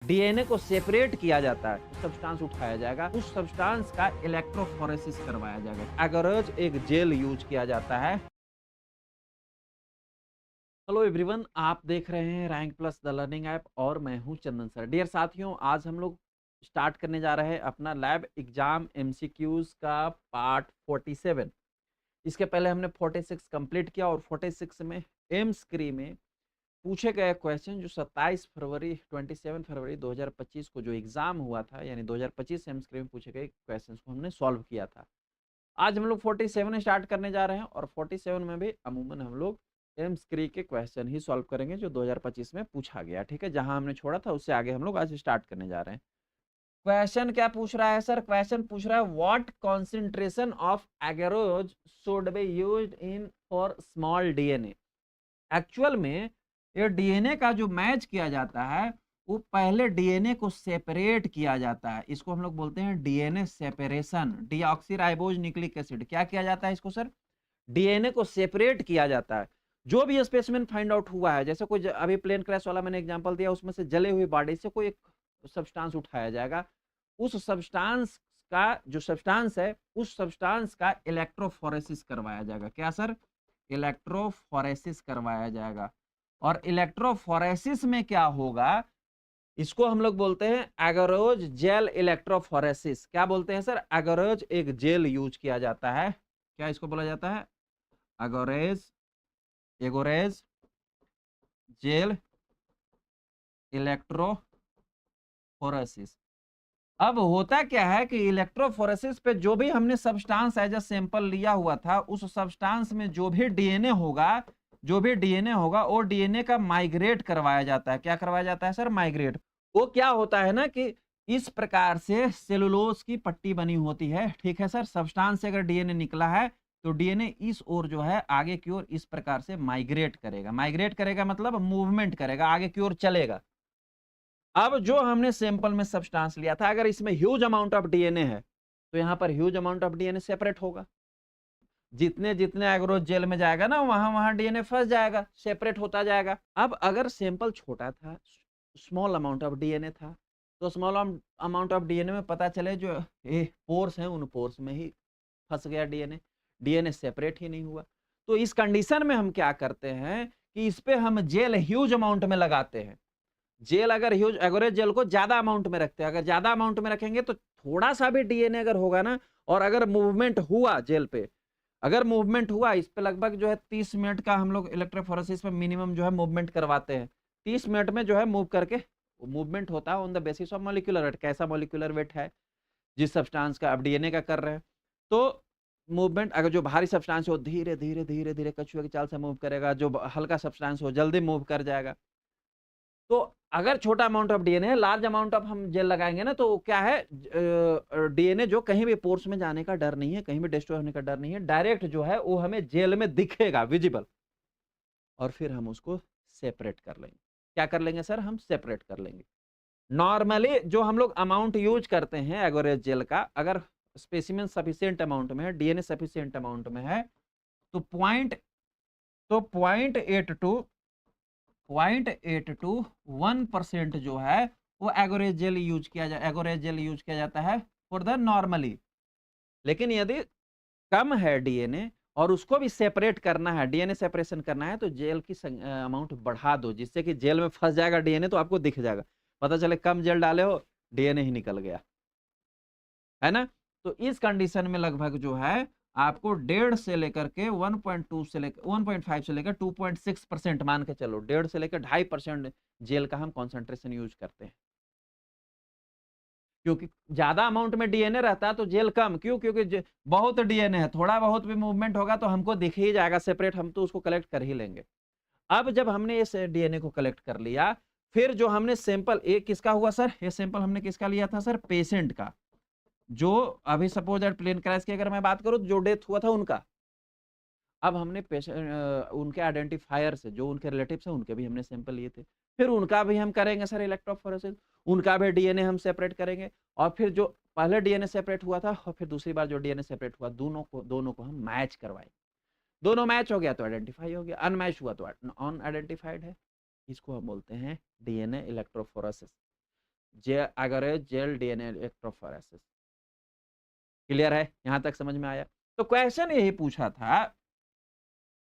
DNA को separate किया जाता है, सब्सटेंस उठाया जाएगा, उस सब्सटेंस का इलेक्ट्रोफोरेसिस करवाया जाएगा। एगरोज एक जेल यूज किया जाता है। हेलो एवरीवन, आप देख रहे हैं rank plus the learning app और मैं हूं चंदन सर। डियर साथियों, आज हम लोग स्टार्ट करने जा रहे हैं अपना लैब एग्जाम एमसीक्यूज का पार्ट 47। इसके पहले हमने 46 कंप्लीट किया और 46 में एमस्क्री में पूछे गए क्वेश्चन जो 27 फरवरी 2025 को जो एग्जाम हुआ था, यानी 2025 एमस्क्री में पूछे गए क्वेश्चन को हमने सॉल्व किया था। आज हम लोग 47 स्टार्ट करने जा रहे हैं और 47 में भी अमूमन हम लोग एमस्क्री के क्वेश्चन ही सॉल्व करेंगे जो 2025 में पूछा गया। ठीक है, जहां हमने छोड़ा था उससे आगे हम लोग आज स्टार्ट करने जा रहे हैं। क्वेश्चन क्या पूछ रहा है सर? क्वेश्चन पूछ रहा है what concentration of agarose should be used in for small DNA. Actual में ये डीएनए का जो मैच किया जाता है वो पहले डीएनए को सेपरेट किया जाता है। इसको हम लोग बोलते हैं DNA separation. Deoxyribose nucleic acid क्या किया जाता है इसको सर? डीएनए को सेपरेट किया जाता है। जो भी स्पेसिमेन फाइंड आउट हुआ है, जैसे कोई अभी प्लेन क्रैश वाला मैंने एग्जांपल दिया, उसमें से जले हुई बॉडी से कोई एक सब्सटेंस उठाया जाएगा। उस सब्सटेंस का जो सब्सटेंस है उस सब्सटेंस का इलेक्ट्रोफोरेसिस करवाया जाएगा। क्या सर? इलेक्ट्रोफोरेसिस करवाया जाएगा। और इलेक्ट्रोफोरेसिस में क्या होगा, इसको हम लोग बोलते हैं एगरोज जेल इलेक्ट्रोफोरेसिस। क्या बोलते हैं सर? एगरोज एक जेल यूज किया जाता है। क्या इसको बोला जाता है? एगोरेज जेल इलेक्ट्रोफोरेसिस। अब होता क्या है कि इलेक्ट्रोफोरेसिस पे जो भी हमने सब्सटेंस एज अ सैंपल लिया हुआ था, उस सब्सटेंस में जो भी डीएनए होगा वो डीएनए का माइग्रेट करवाया जाता है। क्या करवाया जाता है सर? माइग्रेट। वो क्या होता है ना कि इस प्रकार से सेलुलोज की पट्टी बनी होती है। ठीक है सर, सब्सटेंस से अगर डीएनए निकला है तो डीएनए इस ओर जो है आगे की ओर इस प्रकार से माइग्रेट करेगा। माइग्रेट करेगा मतलब मूवमेंट करेगा, आगे की ओर चलेगा। अब जो हमने सैंपल में सब्सटेंस लिया था, अगर इसमें ह्यूज अमाउंट ऑफ डीएनए है तो यहाँ पर huge amount of DNA separate होगा। जितने जितने एग्रोज जेल में जाएगा ना, वहां वहां डीएनए फंस जाएगा, सेपरेट होता जाएगा। अब अगर सैंपल छोटा था, स्मॉल अमाउंट ऑफ डीएनए था, तो स्मॉल अमाउंट ऑफ डीएनए में पता चले जो पोर्स हैं उन पोर्स में ही फंस गया डीएनए, डीएनए सेपरेट ही नहीं हुआ। तो इस कंडीशन में हम क्या करते हैं कि इस पे हम जेल ह्यूज अमाउंट में लगाते हैं। जेल अगर ह्यूज एवरेज जेल को ज्यादा अमाउंट में रखते हैं, अगर ज्यादा अमाउंट में रखेंगे तो थोड़ा सा भी डीएनए अगर होगा ना, और अगर मूवमेंट हुआ जेल पे, अगर मूवमेंट हुआ, इस पे लगभग जो है 30 मिनट का हम लोग इलेक्ट्रोफोरेसिस में मिनिमम जो है मूवमेंट करवाते हैं। 30 मिनट में जो है मूव करके मूवमेंट होता है on the basis of molecular weight. कैसा मॉलिक्यूलर वेट है जिस सब्सटेंस का अब डीएनए का कर रहे हैं, तो मूवमेंट अगर जो भारी सब्सटेंस हो धीरे धीरे धीरे धीरे कछुए की चाल से मूव करेगा, जो हल्का सब्सटेंस हो जल्दी मूव कर जाएगा। तो अगर छोटा अमाउंट ऑफ डीएनए है, लार्ज अमाउंट ऑफ हम जेल लगाएंगे ना, तो क्या है, डीएनए जो कहीं भी पोर्स में जाने का डर नहीं है, कहीं भी डिस्ट्रॉय होने का डर नहीं है, डायरेक्ट जो है वो हमें जेल में दिखेगा, विजिबल। और फिर हम उसको सेपरेट कर लेंगे। क्या कर लेंगे सर? हम सेपरेट कर लेंगे। नॉर्मली जो हम लोग अमाउंट यूज करते हैं एगोरेज जेल का, अगर स्पेसिमेन सफिशिएंट अमाउंट में है, डीएनए सफिशिएंट अमाउंट में है, तो पॉइंट एट टू 1% जो है वो एगोरेज जेल यूज किया जाता है फॉर द नॉर्मली। लेकिन यदि कम है डीएनए और उसको भी सेपरेट करना है, डीएनए सेपरेशन करना है, तो जेल की अमाउंट बढ़ा दो, जिससे कि जेल में फंस जाएगा डीएनए, तो आपको दिख जाएगा, पता चले कम जेल डाले हो डीएनए ही निकल गया, है ना। तो इस कंडीशन में लगभग जो है आपको 1.5 से लेकर के 1.2 से लेकर 1.5 से लेकर 2.6% मान के चलो, 1.5 से लेकर 2.5% जेल का हम कॉन्सेंट्रेशन यूज करते हैं। क्योंकि ज्यादा अमाउंट में डीएनए रहता है तो जेल कम। क्यों? क्योंकि बहुत डीएनए है, थोड़ा बहुत भी मूवमेंट होगा तो हमको दिख ही जाएगा सेपरेट, हम तो उसको कलेक्ट कर ही लेंगे। अब जब हमने इस डीएनए को कलेक्ट कर लिया, फिर जो हमने सैंपल, ये किसका हुआ सर? ये सैंपल हमने किसका लिया था सर? पेशेंट का। जो अभी सपोज दैट प्लेन क्रैश की अगर मैं बात करूं, जो डेथ हुआ था उनका। अब हमने उनके आइडेंटिफायर से, जो उनके रिलेटिव्स हैं, उनके भी हमने सैंपल लिए थे, फिर उनका भी हम करेंगे सर इलेक्ट्रोफोरेसिस, उनका भी डीएनए हम सेपरेट करेंगे। और फिर जो पहले डीएनए सेपरेट हुआ था और फिर दूसरी बार जो डीएनए सेपरेट हुआ, दोनों को हम मैच करवाएंगे। दोनों मैच हो गया तो आइडेंटिफाई हो गया, अनमैच हुआ तो अनआइडेंटिफाइड है। इसको हम बोलते हैं DNA electrophoresis. Agarose gel DNA electrophoresis. Clear है? यहां तक समझ में आया? तो क्वेश्चन यही पूछा था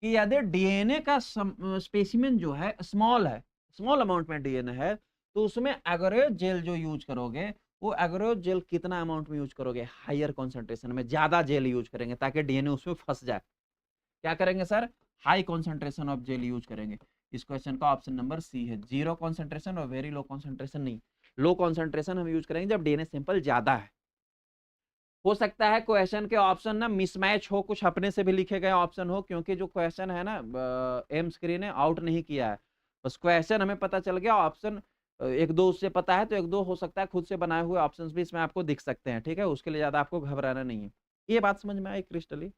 कि यदि डीएनए का स्पेसिमेन जो है स्मॉल है, स्मॉल अमाउंट में डीएनए है, तो उसमें एगरेज जेल जो यूज करोगे, वो एगरेज जेल कितना अमाउंट में यूज करोगे? हायर कॉन्सेंट्रेशन में, ज्यादा जेल यूज करेंगे ताकि डीएनए उसमें फंस जाए। क्या करेंगे sir? High concentration of gel use करेंगे। इस क्वेश्चन का ऑप्शन नंबर सी है, जीरो कॉन्सेंट्रेशन और वेरी लो कॉन्सेंट्रेशन नहीं। लो कॉन्सेंट्रेशन हम यूज करेंगे जब डीएनए सैंपल ज्यादा है। हो सकता है क्वेश्चन के ऑप्शन ना मिसमैच हो, कुछ अपने से भी लिखे गए ऑप्शन हो, क्योंकि जो क्वेश्चन है ना एम स्क्रीन ने आउट नहीं किया है, बस क्वेश्चन हमें पता चल गया, ऑप्शन एक दो उससे पता है, तो एक दो हो सकता है खुद से बनाए हुए ऑप्शंस भी इसमें आपको दिख सकते हैं। ठीक है, उसके लिए ज्यादा आपको घबराना नहीं है। ये बात समझ में आई क्रिस्टली?